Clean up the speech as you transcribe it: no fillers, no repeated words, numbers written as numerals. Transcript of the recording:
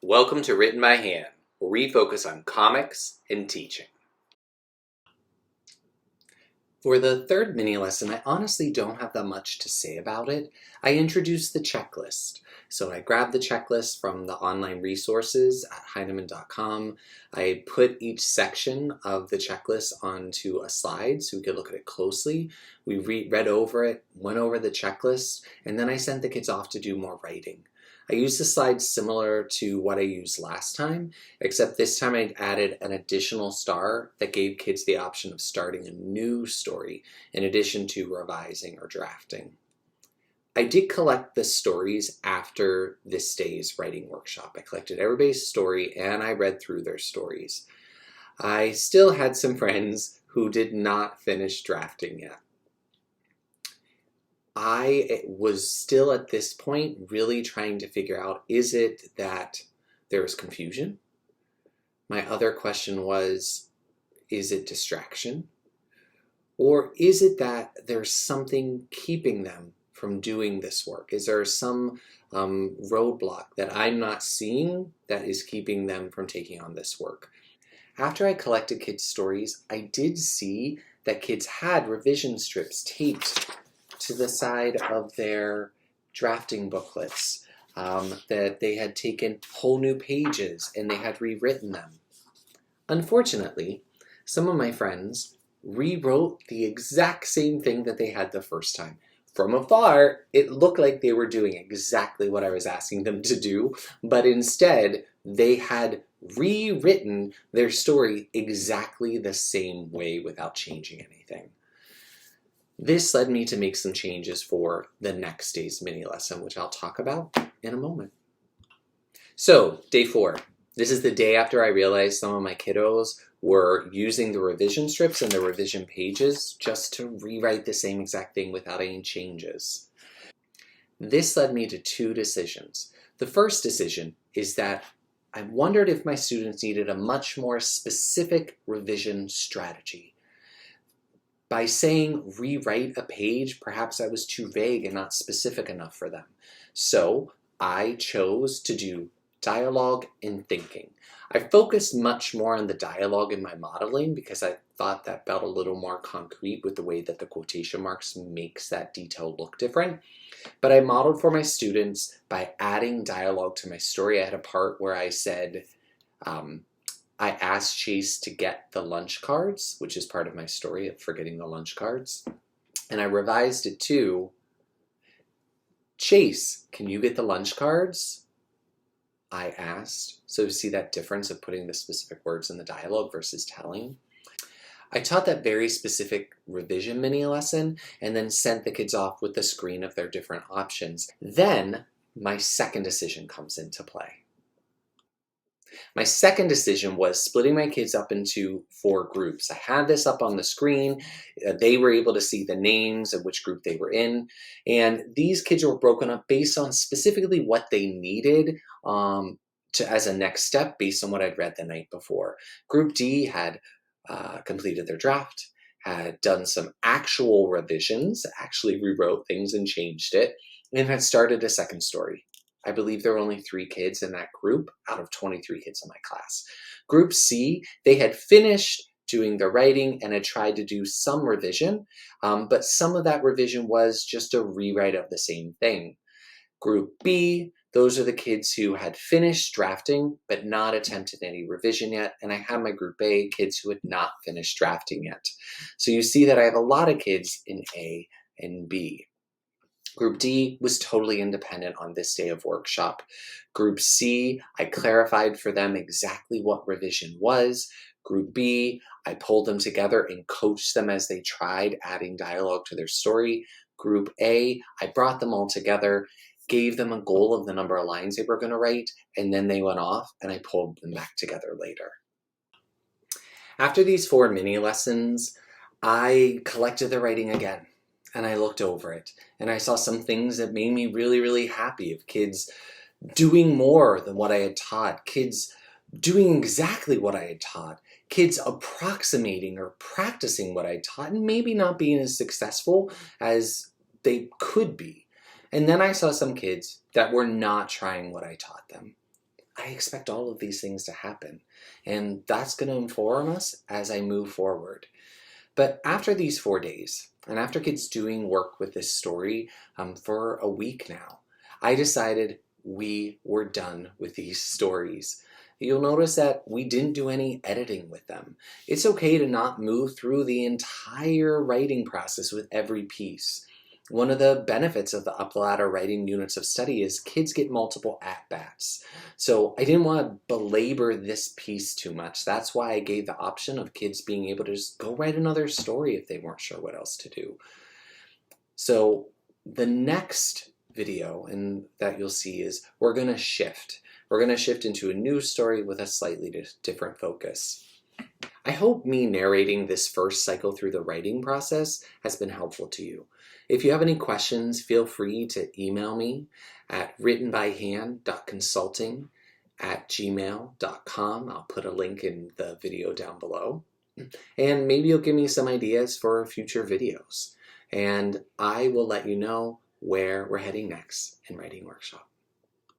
Welcome to Written by Hand, where we focus on comics and teaching. For the third mini lesson, I honestly don't have that much to say about it. I introduced the checklist. So I grabbed the checklist from the online resources at writtenbyhand.consulting. I put each section of the checklist onto a slide so we could look at it closely. We read over it, went over the checklist, and then I sent the kids off to do more writing. I used the slides similar to what I used last time, except this time I added an additional star that gave kids the option of starting a new story in addition to revising or drafting. I did collect the stories after this day's writing workshop. I collected everybody's story and I read through their stories. I still had some friends who did not finish drafting yet. I was still at this point really trying to figure out, is it that there was confusion? My other question was, is it distraction? Or is it that there's something keeping them from doing this work? Is there some roadblock that I'm not seeing that is keeping them from taking on this work? After I collected kids' stories, I did see that kids had revision strips taped to the side of their drafting booklets, that they had taken whole new pages and they had rewritten them. Unfortunately, some of my friends rewrote the exact same thing that they had the first time. From afar, it looked like they were doing exactly what I was asking them to do, but instead, they had rewritten their story exactly the same way without changing anything. This led me to make some changes for the next day's mini lesson, which I'll talk about in a moment. So, day 4. This is the day after I realized some of my kiddos were using the revision strips and the revision pages just to rewrite the same exact thing without any changes. This led me to 2 decisions. The first decision is that I wondered if my students needed a much more specific revision strategy. By saying rewrite a page, perhaps I was too vague and not specific enough for them. So I chose to do dialogue and thinking. I focused much more on the dialogue in my modeling because I thought that felt a little more concrete with the way that the quotation marks makes that detail look different. But I modeled for my students by adding dialogue to my story. I had a part where I said, I asked Chase to get the lunch cards, which is part of my story of forgetting the lunch cards. And I revised it to, Chase, can you get the lunch cards? I asked. So see that difference of putting the specific words in the dialogue versus telling. I taught that very specific revision mini lesson and then sent the kids off with the screen of their different options. Then my second decision comes into play. My second decision was splitting my kids up into 4 groups. I had this up on the screen. They were able to see the names of which group they were in. And these kids were broken up based on specifically what they needed as a next step based on what I'd read the night before. Group D had completed their draft, had done some actual revisions, actually rewrote things and changed it, and had started a second story. I believe there were only 3 kids in that group out of 23 kids in my class. Group C, they had finished doing the writing and had tried to do some revision, but some of that revision was just a rewrite of the same thing. Group B, those are the kids who had finished drafting but not attempted any revision yet, and I had my Group A, kids who had not finished drafting yet. So you see that I have a lot of kids in A and B. Group D was totally independent on this day of workshop. Group C, I clarified for them exactly what revision was. Group B, I pulled them together and coached them as they tried adding dialogue to their story. Group A, I brought them all together, gave them a goal of the number of lines they were going to write, and then they went off and I pulled them back together later. After these 4 mini lessons, I collected the writing again. And I looked over it and I saw some things that made me really, really happy of kids doing more than what I had taught, kids doing exactly what I had taught, kids approximating or practicing what I taught and maybe not being as successful as they could be. And then I saw some kids that were not trying what I taught them. I expect all of these things to happen. And that's going to inform us as I move forward. But after these 4 days, and after kids doing work with this story for a week now, I decided we were done with these stories. You'll notice that we didn't do any editing with them. It's okay to not move through the entire writing process with every piece. One of the benefits of the Up the Ladder writing units of study is kids get multiple at-bats. So I didn't want to belabor this piece too much. That's why I gave the option of kids being able to just go write another story if they weren't sure what else to do. So the next video that you'll see is we're going to shift. We're going to shift into a new story with a slightly different focus. I hope me narrating this first cycle through the writing process has been helpful to you. If you have any questions, feel free to email me at writtenbyhand.consulting@gmail.com. I'll put a link in the video down below. And maybe you'll give me some ideas for future videos. And I will let you know where we're heading next in Writing Workshop.